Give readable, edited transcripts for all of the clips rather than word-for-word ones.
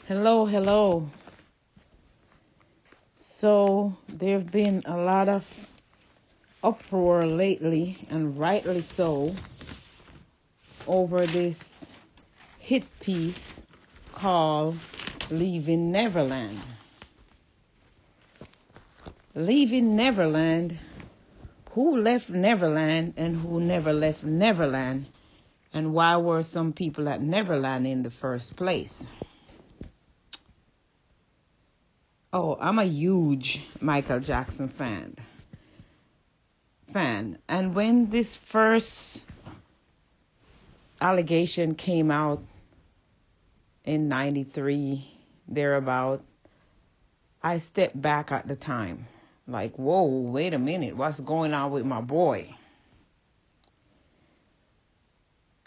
Hello, hello. So, there have been a lot of uproar lately, and rightly so, over this hit piece called Leaving Neverland. Leaving Neverland, who left Neverland and who never left Neverland, and why were some people at Neverland in the first place? Oh, I'm a huge Michael Jackson fan. And when this first allegation came out in 93, thereabout, I stepped back at the time. Like, whoa, wait a minute, what's going on with my boy?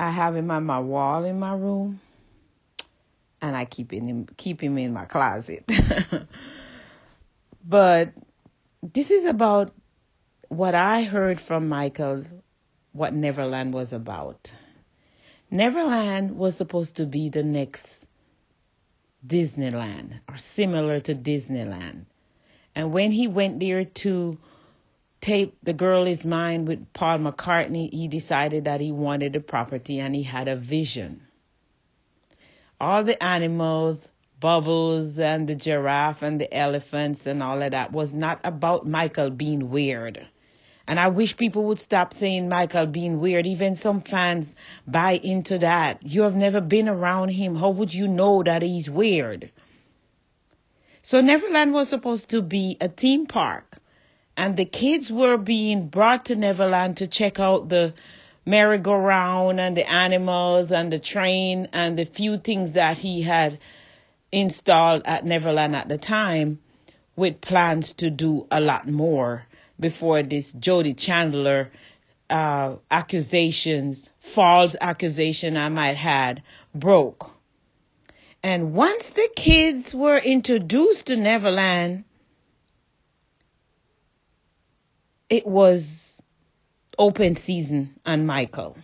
I have him on my wall in my room, and I keep him in my closet. But this is about what I heard from Michael, what Neverland was about. Neverland was supposed to be the next Disneyland, or similar to Disneyland. And when he went there to tape The Girl Is Mine with Paul McCartney, he decided that he wanted the property and he had a vision. All the animals, Bubbles and the giraffe and the elephants and all of that was not about Michael being weird. And I wish people would stop saying Michael being weird. Even some fans buy into that. You have never been around him. How would you know that he's weird? So Neverland was supposed to be a theme park. And the kids were being brought to Neverland to check out the merry-go-round and the animals and the train and the few things that he had installed at Neverland at the time, with plans to do a lot more before this Jody Chandler false accusation I might had, broke. And once the kids were introduced to Neverland, it was open season on Michael,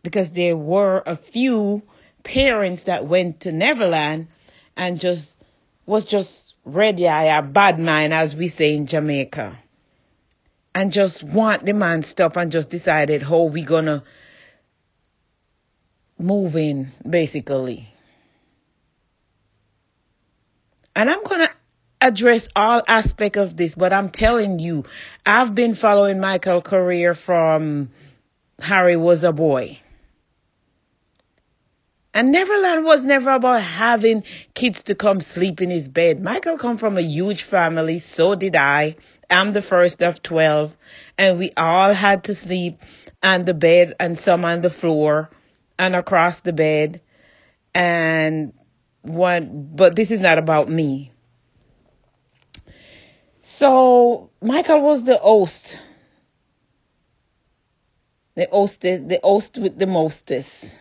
because there were a few parents that went to Neverland and was just ready eye or bad mind, as we say in Jamaica, and just want the man stuff and just decided how we gonna move in, basically. And I'm gonna address all aspects of this, but I'm telling you, I've been following Michael's career from Harry was a boy. And Neverland was never about having kids to come sleep in his bed. Michael come from a huge family, so did I. I'm the first of 12, and we all had to sleep on the bed and some on the floor and across the bed. But this is not about me. So Michael was the host. The host with the mostest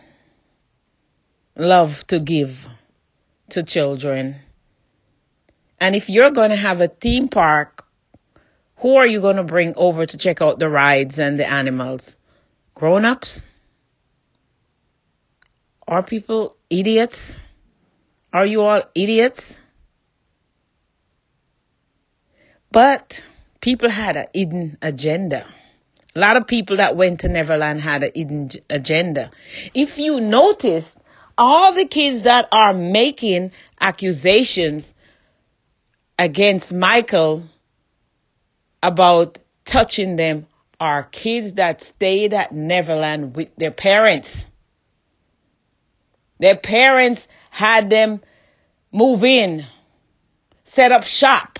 love to give to children. And if you're going to have a theme park, who are you going to bring over to check out the rides and the animals? Grown-ups? Are people idiots? Are you all idiots? But people had a hidden agenda. A lot of people that went to Neverland had a hidden agenda. If you notice, all the kids that are making accusations against Michael about touching them are kids that stayed at Neverland with their parents. Their parents had them move in, set up shop.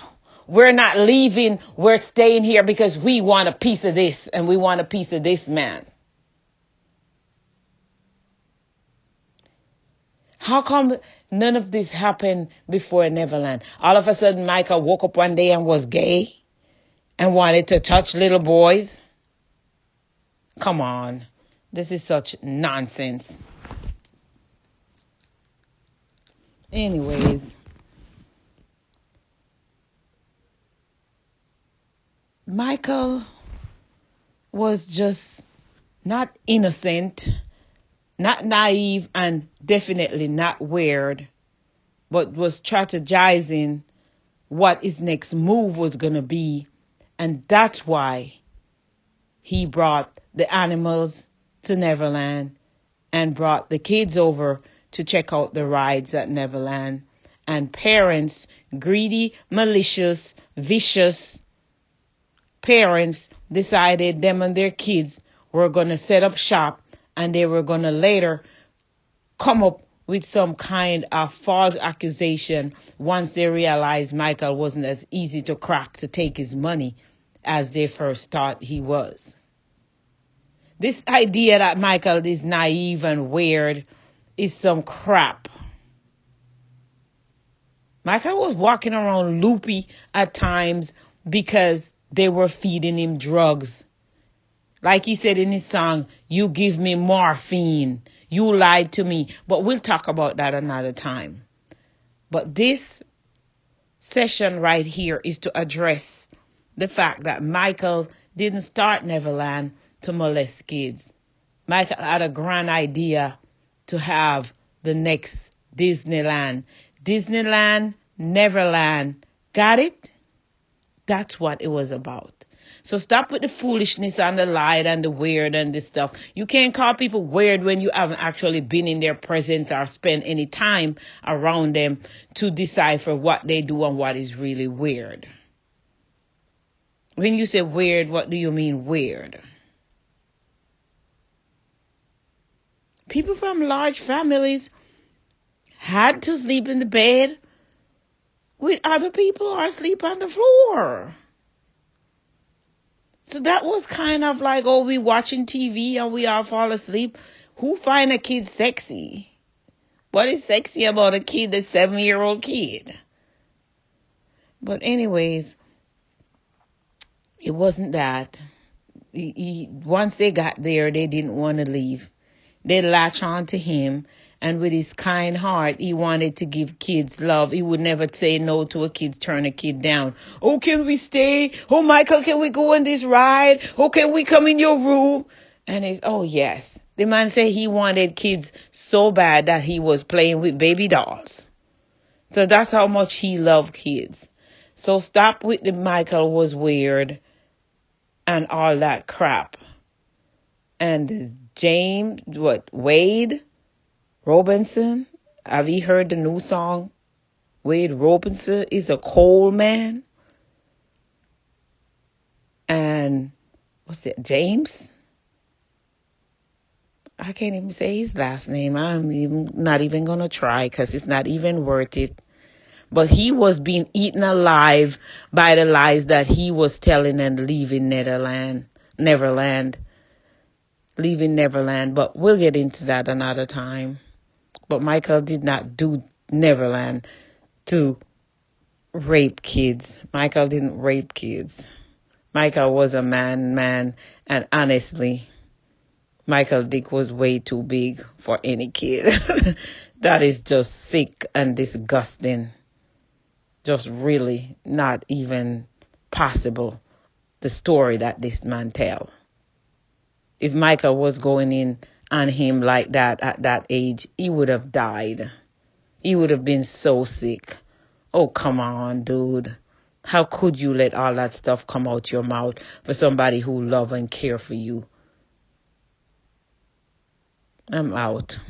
We're not leaving. We're staying here because we want a piece of this and we want a piece of this man. How come none of this happened before Neverland? All of a sudden, Michael woke up one day and was gay and wanted to touch little boys. Come on. This is such nonsense. Anyways, Michael was just not innocent, not naive, and definitely not weird but was strategizing what his next move was going to be. And that's why he brought the animals to Neverland and brought the kids over to check out the rides at Neverland. And parents, greedy, malicious, vicious parents, decided them and their kids were going to set up shop, and they were going to later come up with some kind of false accusation once they realized Micheal wasn't as easy to crack to take his money as they first thought he was. This idea that Micheal is naive and weird is some crap. Micheal was walking around loopy at times because they were feeding him drugs. Like he said in his song, "You give me morphine. You lied to me." But we'll talk about that another time. But this session right here is to address the fact that Micheal didn't start Neverland to molest kids. Micheal had a grand idea to have the next Disneyland. Disneyland, Neverland. Got it? That's what it was about. So stop with the foolishness and the lie and the weird and this stuff. You can't call people weird when you haven't actually been in their presence or spent any time around them to decipher what they do and what is really weird. When you say weird, what do you mean weird? People from large families had to sleep in the bed with other people or sleep on the floor. So that was kind of like, oh, we watching TV and we all fall asleep. Who find a kid sexy? What is sexy about a kid, a 7-year-old kid? But anyways, it wasn't that. Once they got there, they didn't want to leave. They latch on to him. And with his kind heart, he wanted to give kids love. He would never say no to a kid, turn a kid down. Oh, can we stay? Oh, Micheal, can we go on this ride? Oh, can we come in your room? And it's, oh, yes. The man said he wanted kids so bad that he was playing with baby dolls. So that's how much he loved kids. So stop with the Micheal was weird and all that crap. And Wade Robinson, have you heard the new song? Wade Robinson is a coal man. And what's it, James? I can't even say his last name. I'm not even going to try because it's not even worth it. But he was being eaten alive by the lies that he was telling and leaving Neverland. Leaving Neverland. But we'll get into that another time. But Micheal did not do Neverland to rape kids. Micheal didn't rape kids. Micheal was a man. And honestly, Micheal's dick was way too big for any kid. That is just sick and disgusting. Just really not even possible. The story that this man tell. If Micheal was going in on him like that at that age, he would have died. He would have been so sick. Oh, come on, dude. How could you let all that stuff come out your mouth for somebody who love and care for you? I'm out.